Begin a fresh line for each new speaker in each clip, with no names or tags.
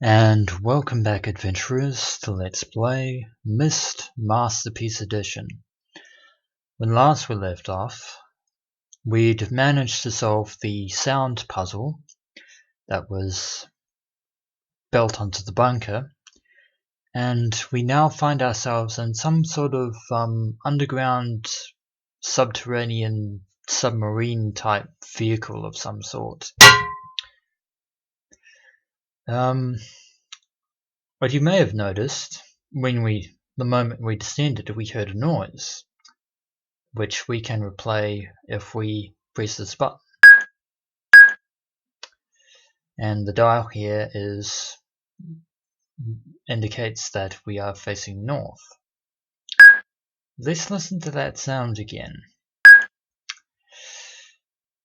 And welcome back, adventurers, to Let's Play Myst Masterpiece Edition. When last we left off, we'd managed to solve the sound puzzle that was built onto the bunker, and we now find ourselves in some sort of underground, subterranean, submarine type vehicle of some sort. What you may have noticed, the moment we descended, we heard a noise, which we can replay if we press this button. And the dial here indicates that we are facing north. Let's listen to that sound again.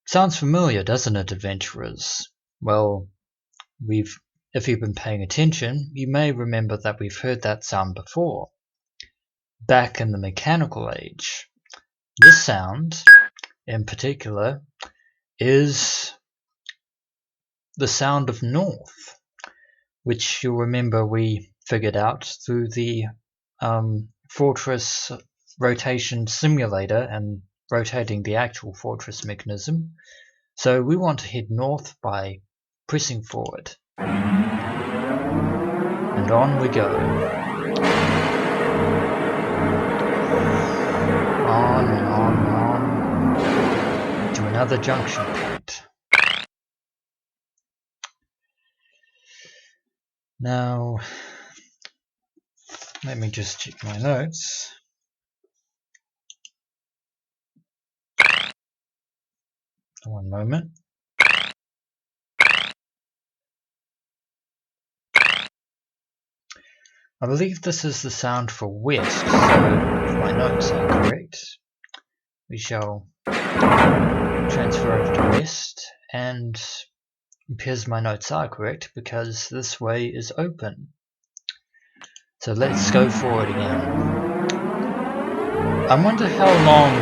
Sounds familiar, doesn't it, adventurers? Well, if you've been paying attention, you may remember that we've heard that sound before, back in the mechanical age. This sound, in particular, is the sound of north, which you'll remember we figured out through the fortress rotation simulator and rotating the actual fortress mechanism. So we want to head north by pressing forward. And on we go. On and on and on to another junction point. Now, let me just check my notes. One moment. I believe this is the sound for west, so if my notes are correct, we shall transfer over to west, and it appears my notes are correct because this way is open. So let's go forward again. I wonder how long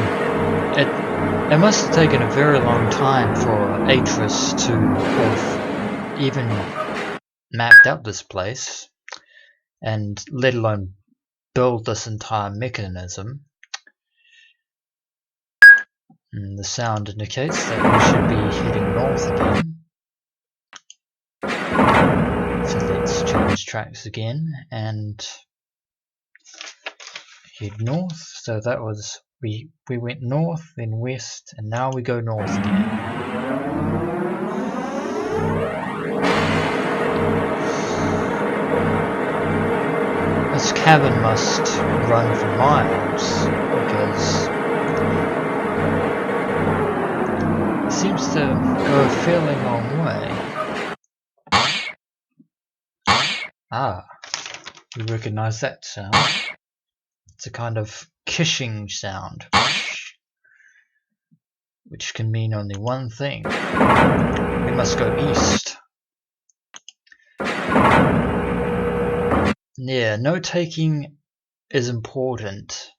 it must have taken a very long time for Atris to have even mapped out this place, and let alone build this entire mechanism. And the sound indicates that we should be heading north again. So let's change tracks again and head north. So that was, we went north, then west, and now we go north again. This cavern must run for miles, because it seems to go a fairly long way. Ah, you recognize that sound? It's a kind of kishing sound, which can mean only one thing. We must go east. Yeah, note-taking is important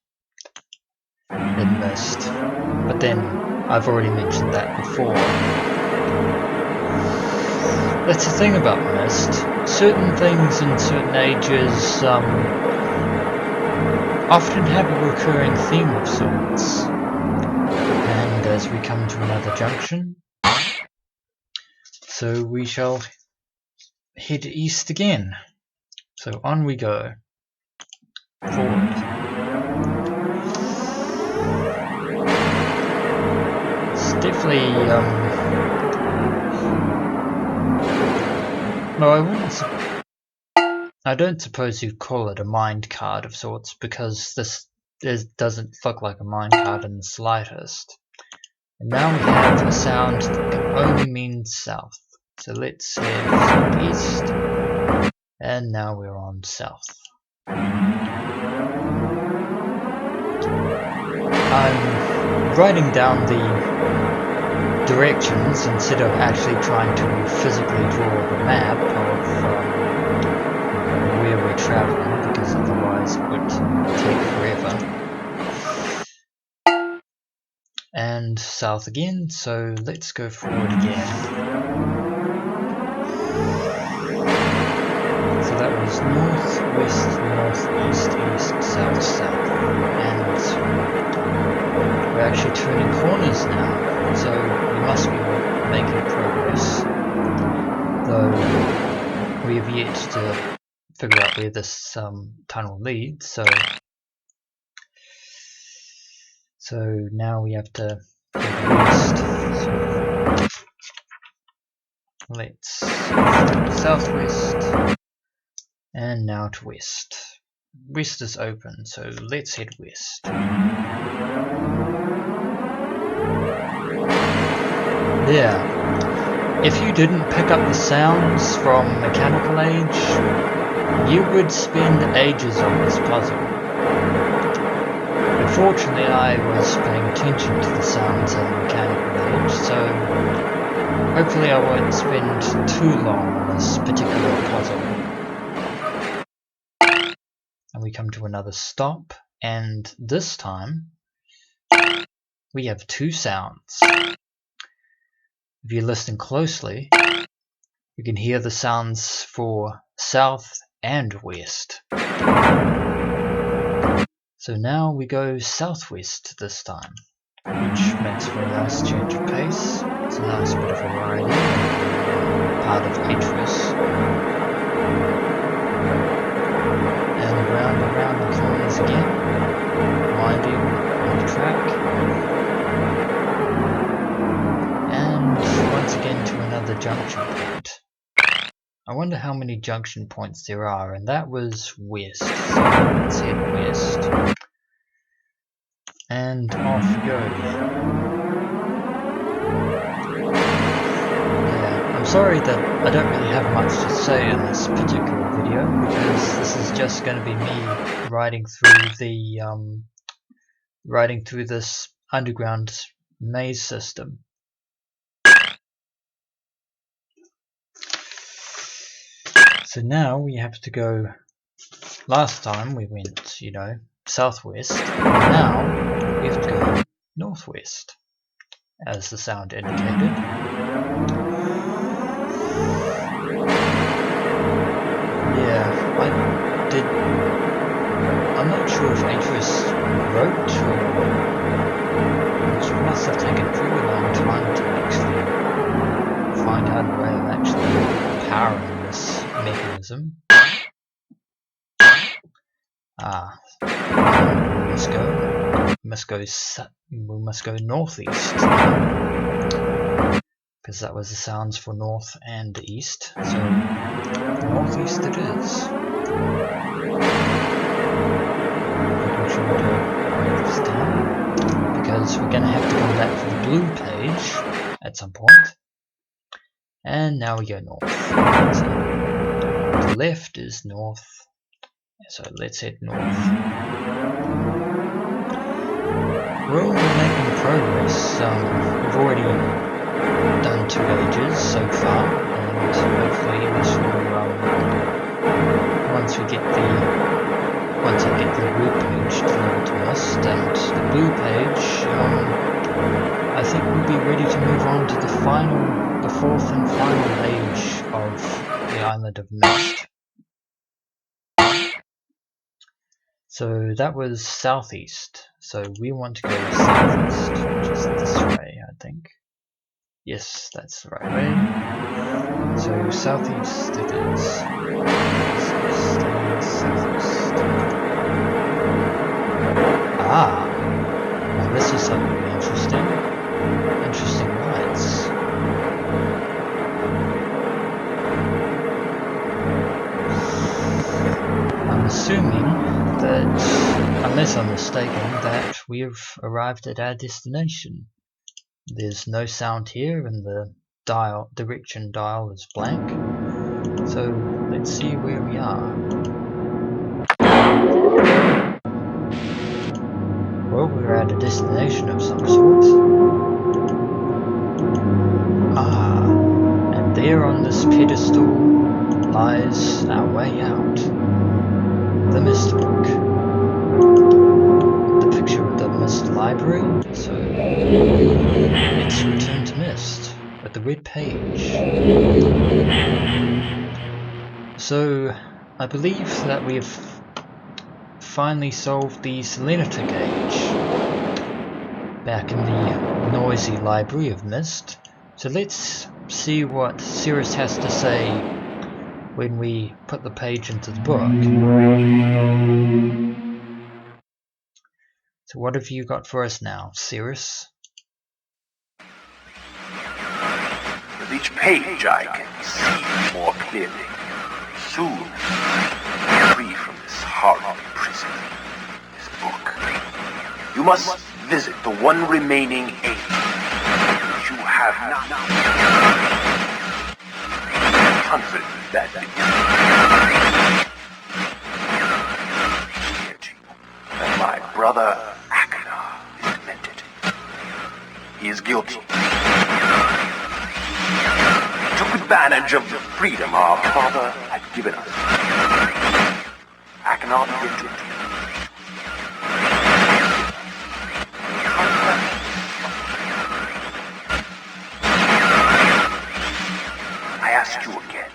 in Myst, but then I've already mentioned that before. That's the thing about Myst. Certain things in certain ages often have a recurring theme of sorts. And as we come to another junction, so we shall head east again. So on we go. Forward. It's definitely no, I don't suppose you'd call it a mind card of sorts, because this doesn't look like a mind card in the slightest. And now we have a sound that can only mean south. So let's head southeast. And now we're on south. I'm writing down the directions instead of actually trying to physically draw the map of where we're traveling, because otherwise it would take forever. And south again, so let's go forward again. is north, west, north, east, east, south, south, and we're actually turning corners now, so we must be making progress, though we have yet to figure out where this tunnel leads. So now we have to head west. So let's southwest, and now to west. West is open, so let's head west. Yeah, if you didn't pick up the sounds from Mechanical Age, you would spend ages on this puzzle. Unfortunately, I was paying attention to the sounds in Mechanical Age, so hopefully I won't spend too long on this particular puzzle. And we come to another stop, and this time we have two sounds. If you listen closely, you can hear the sounds for south and west. So now we go southwest this time, which makes for a nice change of pace. It's a nice bit of variety, part of Atris. And round and round the corners again, winding on the track. And once again to another junction point. I wonder how many junction points there are, and that was west, so let's head west. And off we go again. Yeah, I'm sorry that I don't really have much to say in this particular video, because this is just going to be me riding through this underground maze system. So now we have to go. Last time we went, southwest. Now we have to go northwest, as the sound indicated. Yeah, I'm not sure if Atris wrote, or it must have taken a pretty long time to actually find out a way of actually powering this mechanism. We must go northeast, because that was the sounds for north and east. So northeast it is. Making sure to write this down, because we're going to have to come back to the blue page at some point. And now we go north. So the left is north. So let's head north. Well, we're making progress. We've already done 2 ages so far, and hopefully this will, once I get the red page delivered to us and the blue page, I think we'll be ready to move on to the 4th and final age of the island of Myst. So that was southeast, so we want to go southeast, which is this way, I think. Yes, that's the right way. So southeast it is. Southeast. Now this is something interesting. Interesting lights. I'm assuming that, unless I'm mistaken, that we've arrived at our destination. There's no sound here, and the direction dial is blank. So let's see where we are. Well, we're at a destination of some sort. And there on this pedestal lies our way out. The Myst book. The picture of the Myst library. So let's return to Myst with the red page. So I believe that we have finally solved the Selenita gauge back in the noisy library of Myst. So let's see what Cirrus has to say when we put the page into the book. So what have you got for us now, Cirrus?
With each page I can see more clearly. Soon, free from this horrible prison, this book. You must visit the one remaining age which you have not. Confident that my brother Akhenar is demented. He is guilty. He took advantage of the freedom our father had given us. Akhenar began to I ask you again.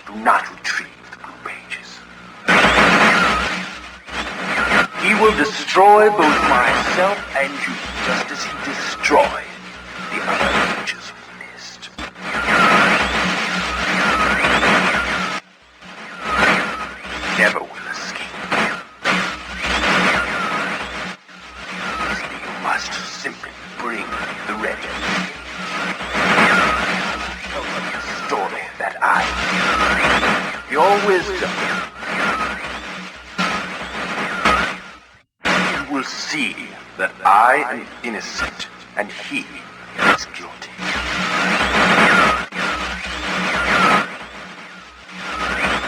Do not retrieve the blue pages. He will destroy both myself and you, just as he destroyed the other pages of Myst. Never will escape. You must simply bring the red. Tell them the story that your wisdom. You will see that I am innocent and he is guilty.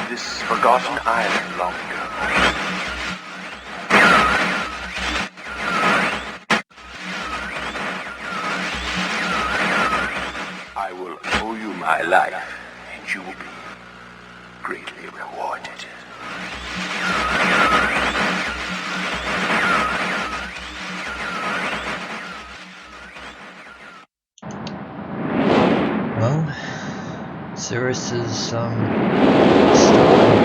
This forgotten island long ago. I will owe you my life, and you will be greatly rewarded.
Well, Cirrus is still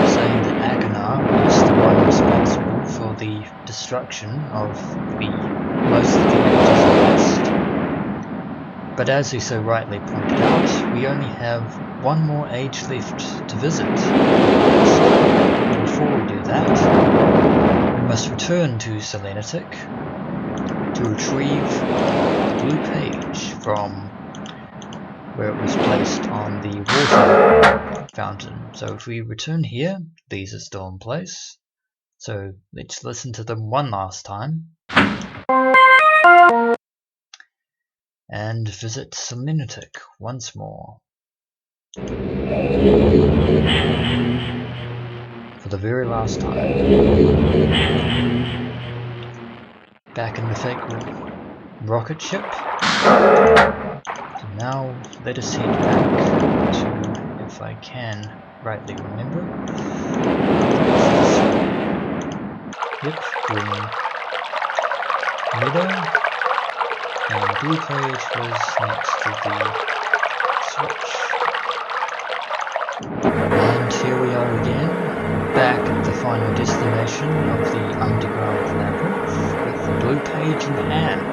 saying that Akhenar is the one responsible for the destruction of most of the ages of Myst. But as he so rightly pointed out, we only have one more age left to visit. And before we do that, we must return to Selenitic to retrieve the blue page from where it was placed on the water fountain. So if we return here, these are still in place. So let's listen to them one last time. And visit Selenitic once more. For the very last time. Back in the fake rocket ship. So now let us head back to, if I can rightly remember. Yep, green meadow. And the blue page was next to the switch. And here we are again, back at the final destination of the underground labyrinth, with the blue page in hand.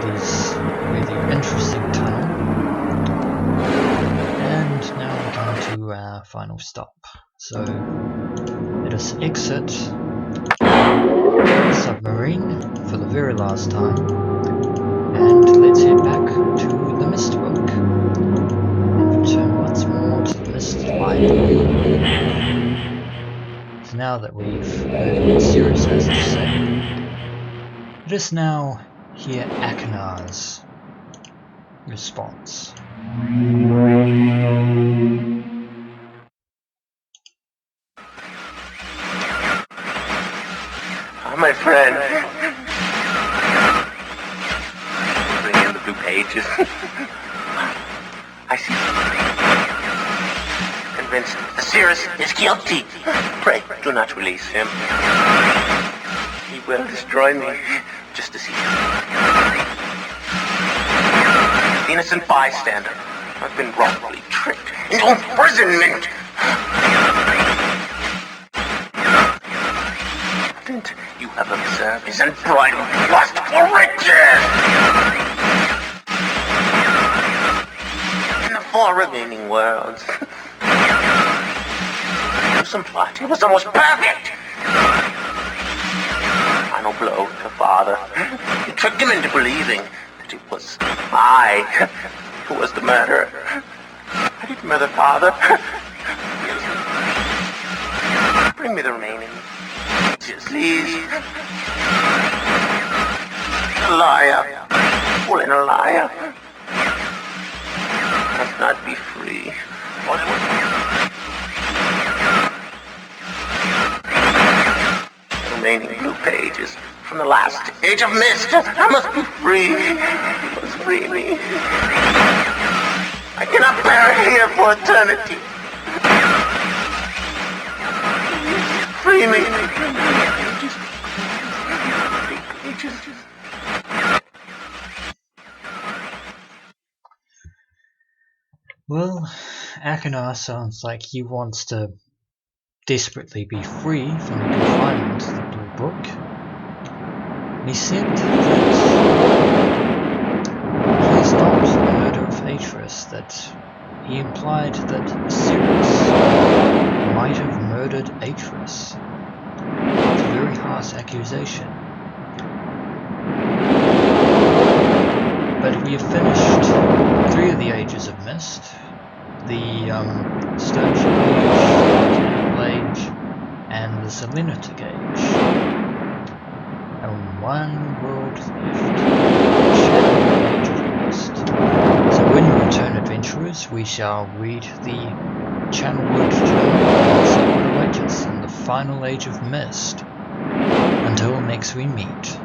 This really interesting tunnel. And now we're going to our final stop. So let us exit the submarine for the very last time, and let's head back to the Myst book and return once more to the Myst library. So now that we've heard what Cirrus has to say, let us now hear Akhenar's response.
My friend. Bring in the blue pages. I see. Convinced Cirrus is guilty. Pray, do not release him. He will destroy me, just as he did. The innocent bystander. I've been wrongfully tricked into imprisonment. And you have observed his unbridled lust for riches. In the 4 remaining worlds, some plot. It was almost perfect. Final blow to Father. It tricked him into believing that it was I who was the murderer. I didn't murder Father. Bring me the remaining. Just please. A liar. Well, in a liar. Must not be free. Remaining blue pages from the last age of Myst. I must be free. You must free me. I cannot bear it here for eternity. Free me.
Well, Akinar sounds like he wants to desperately be free from the confinement of the Blue Book. And he said that he has not the murder of Atreus, that he implied that Sirius might have murdered Atreus. It's a very harsh accusation. But we have finished 3 of the Ages of Myst. The Stone Ship Age, Age, and the Selenitic Age. And 1 world left, the Shadow Age of Myst. So when we return, adventurers, we shall read the Channelwood Journal and see what awaits us in the final Age of Myst. Until next we meet.